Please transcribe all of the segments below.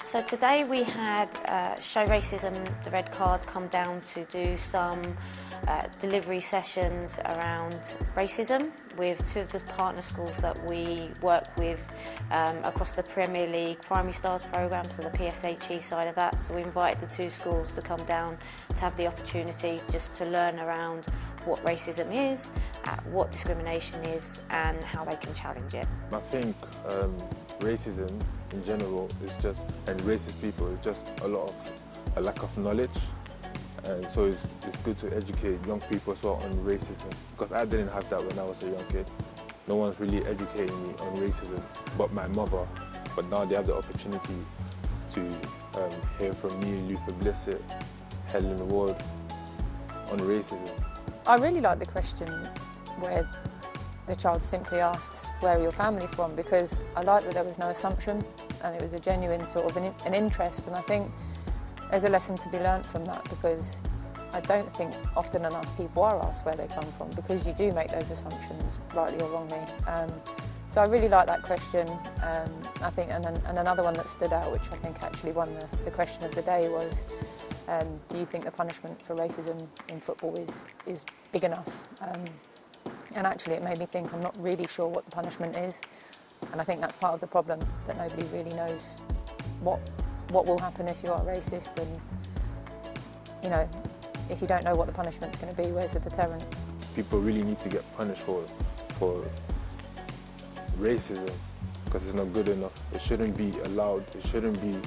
So today we had Show Racism, the Red Card, come down to do some delivery sessions around racism with two of the partner schools that we work with across the Premier League Primary Stars programme, so the PSHE side of that. So we invited the two schools to come down to have the opportunity just to learn around what racism is, what discrimination is and how they can challenge it. I think racism in general is just, and racist people, is just a lack of knowledge. And so it's good to educate young people as well on racism, because I didn't have that when I was a young kid. No one's really educating me on racism but my mother, but now they have the opportunity to hear from me, Luther Blissett, Helen Ward on racism. I really like the question where the child simply asks, where are your family from? Because I like that there was no assumption and it was a genuine sort of an interest, and I think there's a lesson to be learnt from that, because I don't think often enough people are asked where they come from, because you do make those assumptions, rightly or wrongly. So I really like that question. I think, and another one that stood out, which I think actually won the question of the day, was do you think the punishment for racism in football is big enough? And actually it made me think I'm not really sure what the punishment is, and I think that's part of the problem, that nobody really knows what will happen if you are racist, and you know, if you don't know what the punishment's going to be, where's the deterrent? People really need to get punished for racism, because it's not good enough. It shouldn't be allowed. It shouldn't be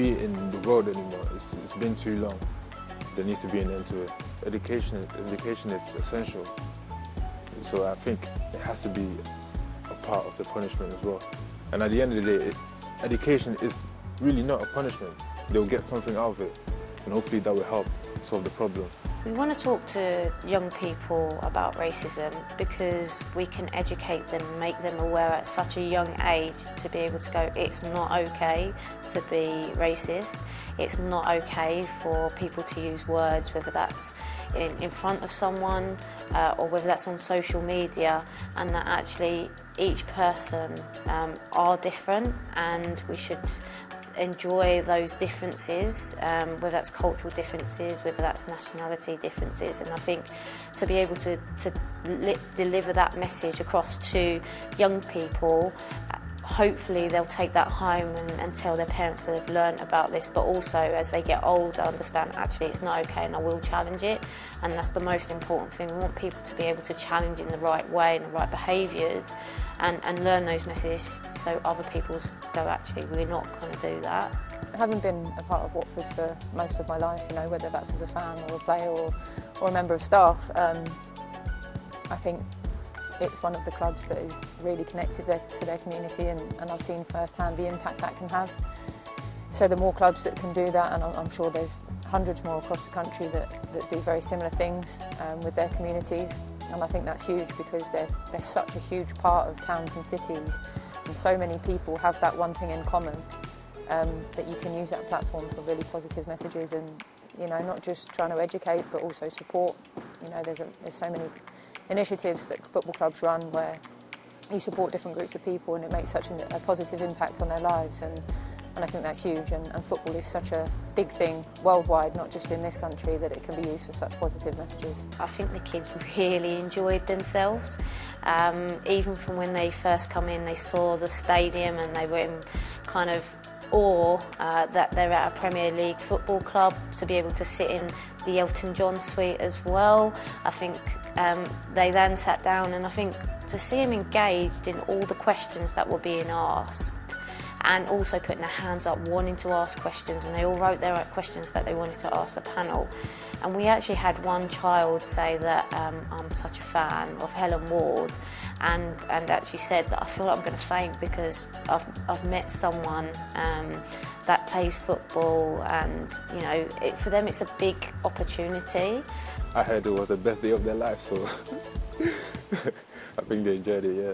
in the world anymore. It's been too long. There needs to be an end to it. Education is essential. So I think it has to be a part of the punishment as well. And at the end of the day, education is really not a punishment. They'll get something out of it, and hopefully that will help solve the problem. We want to talk to young people about racism because we can educate them, make them aware at such a young age to be able to go, it's not okay to be racist. It's not okay for people to use words, whether that's in front of someone or whether that's on social media, and that actually each person are different, and we should enjoy those differences, whether that's cultural differences, whether that's nationality differences. And I think to be able to deliver that message across to young people, hopefully they'll take that home and tell their parents that they've learned about this, but also as they get older understand actually it's not okay and I will challenge it. And that's the most important thing. We want people to be able to challenge in the right way and the right behaviours, and learn those messages so other people go, actually we're not going to do that. Having been a part of Watford for most of my life, you know, whether that's as a fan or a player or a member of staff, I think it's one of the clubs that is really connected to their community, and I've seen firsthand the impact that can have. So the more clubs that can do that, and I'm sure there's hundreds more across the country that do very similar things with their communities, and I think that's huge, because they're such a huge part of towns and cities, and so many people have that one thing in common, that you can use that platform for really positive messages, and you know, not just trying to educate but also support. You know, there's so many initiatives that football clubs run where you support different groups of people and it makes such a positive impact on their lives, and I think that's huge, and football is such a big thing worldwide, not just in this country, that it can be used for such positive messages. I think the kids really enjoyed themselves. Even from when they first come in, they saw the stadium and they were in kind of awe that they're at a Premier League football club, to be able to sit in the Elton John suite as well. I think they then sat down, and I think to see them engaged in all the questions that were being asked, and also putting their hands up wanting to ask questions, and they all wrote their questions that they wanted to ask the panel. And we actually had one child say that I'm such a fan of Helen Ward, and actually said that I feel like I'm going to faint because I've met someone that plays football, and you know, for them it's a big opportunity. I heard it was the best day of their life, so I think they enjoyed it, yeah.